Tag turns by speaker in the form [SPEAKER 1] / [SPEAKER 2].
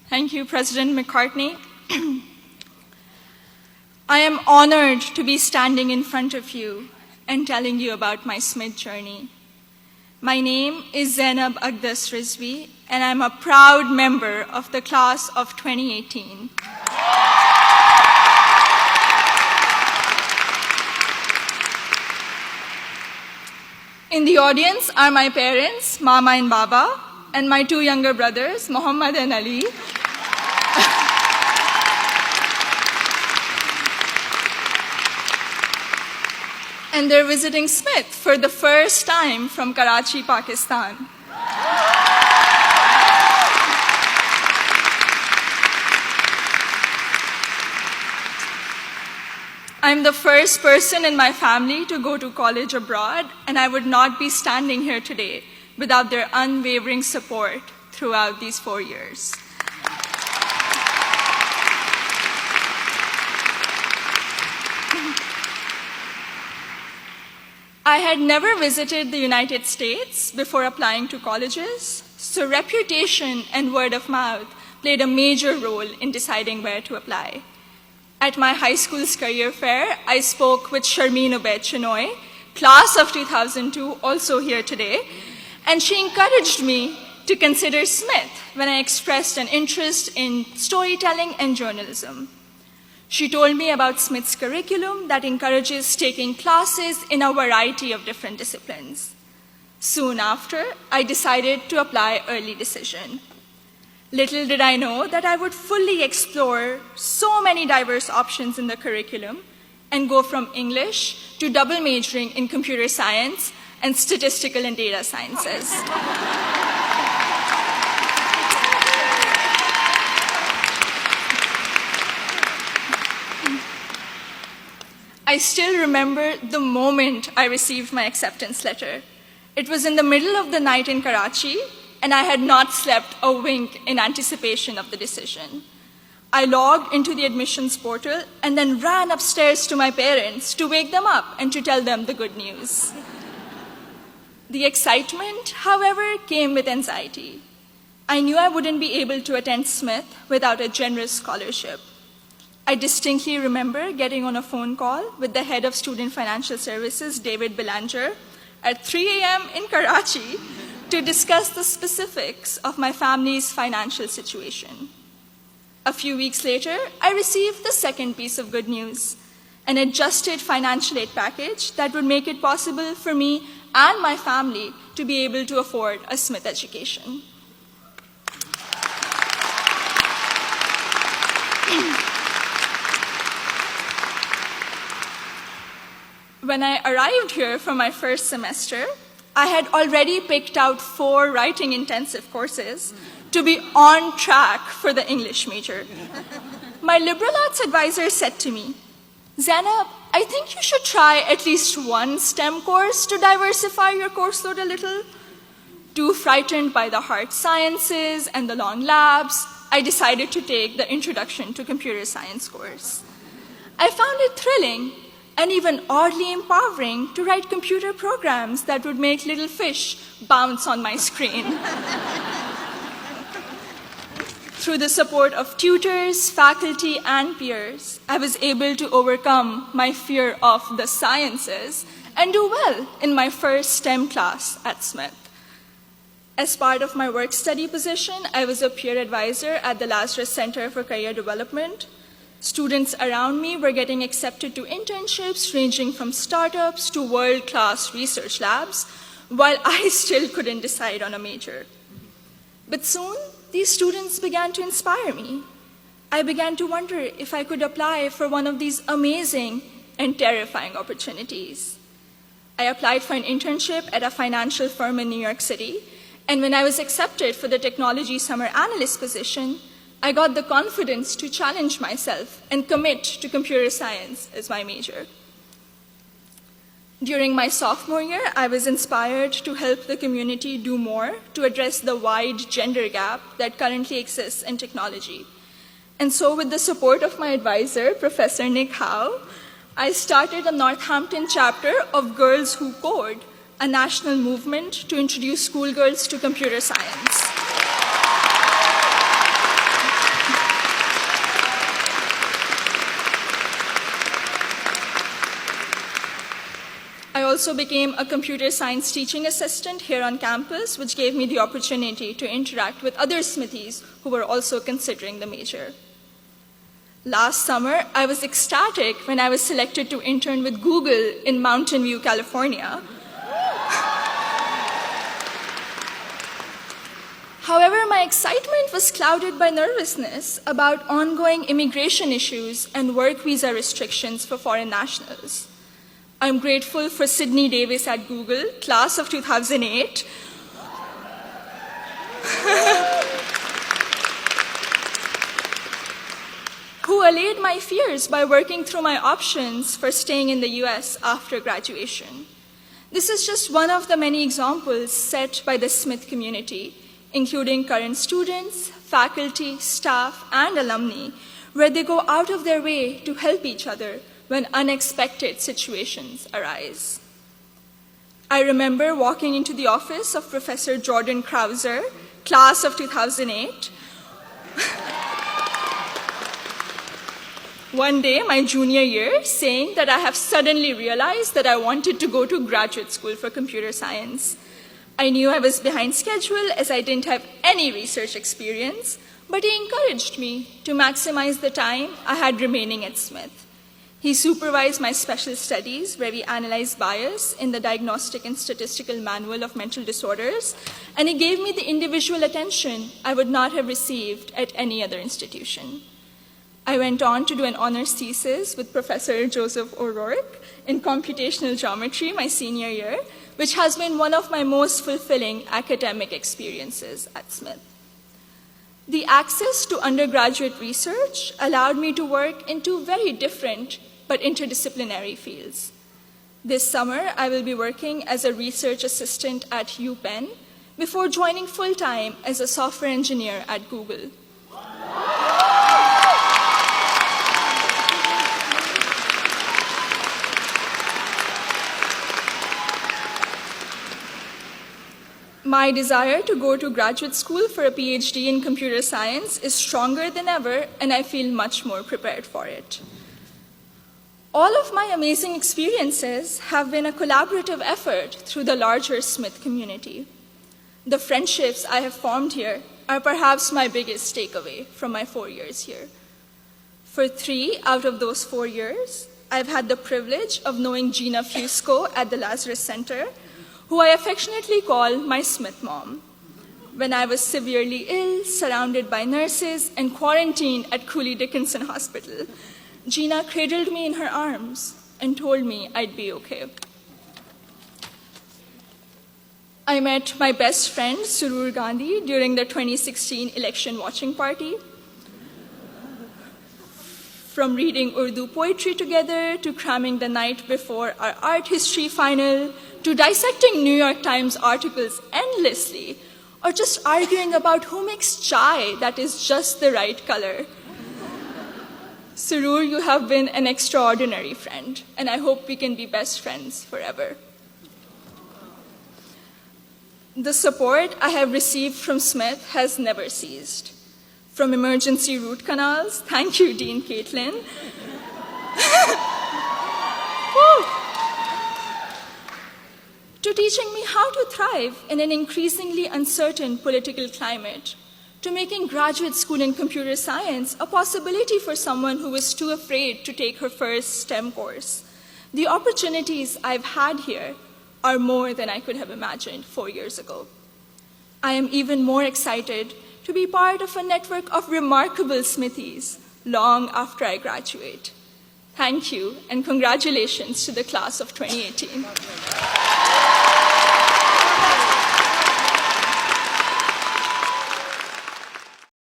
[SPEAKER 1] Thank you, President McCartney. I am honored to be standing in front of you and telling you about my Smith journey. My name is Zainab Aqdas Rizvi, and I'm a proud member of the class of 2018. In the audience are my parents, Mama and Baba, and my two younger brothers, Muhammad and Ali. And they're visiting Smith for the first time from Karachi, Pakistan. I'm the first person in my family to go to college abroad, and I would not be standing here today without their unwavering support throughout these 4 years. I had never visited the United States before applying to colleges, so reputation and word of mouth played a major role in deciding where to apply. At my high school's career fair, I spoke with Sharmeen Obaid Chinoy, class of 2002, also here today, and she encouraged me to consider Smith when I expressed an interest in storytelling and journalism. She told me about Smith's curriculum that encourages taking classes in a variety of different disciplines. Soon after, I decided to apply early decision. Little did I know that I would fully explore so many diverse options in the curriculum and go from English to double majoring in computer science and statistical and data sciences. I still remember the moment I received my acceptance letter. It was in the middle of the night in Karachi, and I had not slept a wink in anticipation of the decision. I logged into the admissions portal and then ran upstairs to my parents to wake them up and to tell them the good news. The excitement, however, came with anxiety. I knew I wouldn't be able to attend Smith without a generous scholarship. I distinctly remember getting on a phone call with the head of Student Financial Services, David Belanger, at 3 a.m. in Karachi to discuss the specifics of my family's financial situation. A few weeks later, I received the second piece of good news, an adjusted financial aid package that would make it possible for me and my family to be able to afford a Smith education. When I arrived here for my first semester, I had already picked out 4 writing-intensive courses to be on track for the English major. My liberal arts advisor said to me, "Zainab, I think you should try at least one STEM course to diversify your course load a little." Too frightened by the hard sciences and the long labs, I decided to take the Introduction to Computer Science course. I found it thrilling and even oddly empowering to write computer programs that would make little fish bounce on my screen. Through the support of tutors, faculty, and peers, I was able to overcome my fear of the sciences and do well in my first STEM class at Smith. As part of my work-study position, I was a peer advisor at the Lazarus Center for Career Development. Students around me were getting accepted to internships ranging from startups to world-class research labs, while I still couldn't decide on a major. But soon, these students began to inspire me. I began to wonder if I could apply for one of these amazing and terrifying opportunities. I applied for an internship at a financial firm in New York City, and when I was accepted for the technology summer analyst position, I got the confidence to challenge myself and commit to computer science as my major. During my sophomore year, I was inspired to help the community do more to address the wide gender gap that currently exists in technology. And so with the support of my advisor, Professor Nick Howe, I started a Northampton chapter of Girls Who Code, a national movement to introduce schoolgirls to computer science. also became a computer science teaching assistant here on campus, which gave me the opportunity to interact with other Smithies who were also considering the major. Last summer, I was ecstatic when I was selected to intern with Google in Mountain View, California. However, my excitement was clouded by nervousness about ongoing immigration issues and work visa restrictions for foreign nationals. I'm grateful for Sydney Davis at Google, class of 2008, who allayed my fears by working through my options for staying in the US after graduation. This is just one of the many examples set by the Smith community, including current students, faculty, staff, and alumni, where they go out of their way to help each other when unexpected situations arise. I remember walking into the office of Professor Jordan Krauser, class of 2008, one day, my junior year, saying that I have suddenly realized that I wanted to go to graduate school for computer science. I knew I was behind schedule as I didn't have any research experience, but he encouraged me to maximize the time I had remaining at Smith. He supervised my special studies, where we analyzed bias in the Diagnostic and Statistical Manual of Mental Disorders, and he gave me the individual attention I would not have received at any other institution. I went on to do an honors thesis with Professor Joseph O'Rourke in computational geometry my senior year, which has been one of my most fulfilling academic experiences at Smith. The access to undergraduate research allowed me to work in two very different but interdisciplinary fields. This summer, I will be working as a research assistant at UPenn before joining full-time as a software engineer at Google. My desire to go to graduate school for a PhD in computer science is stronger than ever, and I feel much more prepared for it. All of my amazing experiences have been a collaborative effort through the larger Smith community. The friendships I have formed here are perhaps my biggest takeaway from my 4 years here. For 3 out of those 4 years, I've had the privilege of knowing Gina Fusco at the Lazarus Center, who I affectionately call my Smith mom. When I was severely ill, surrounded by nurses, and quarantined at Cooley Dickinson Hospital, Gina cradled me in her arms and told me I'd be okay. I met my best friend, Surur Gandhi, during the 2016 election watching party. From reading Urdu poetry together, to cramming the night before our art history final, to dissecting New York Times articles endlessly, or just arguing about who makes chai that is just the right color. Surur, you have been an extraordinary friend, and I hope we can be best friends forever. The support I have received from Smith has never ceased. From emergency root canals, thank you, Dean Caitlin, to teaching me how to thrive in an increasingly uncertain political climate, to making graduate school in computer science a possibility for someone who is too afraid to take her first STEM course. The opportunities I've had here are more than I could have imagined 4 years ago. I am even more excited to be part of a network of remarkable Smithies long after I graduate. Thank you, and congratulations to the class of 2018.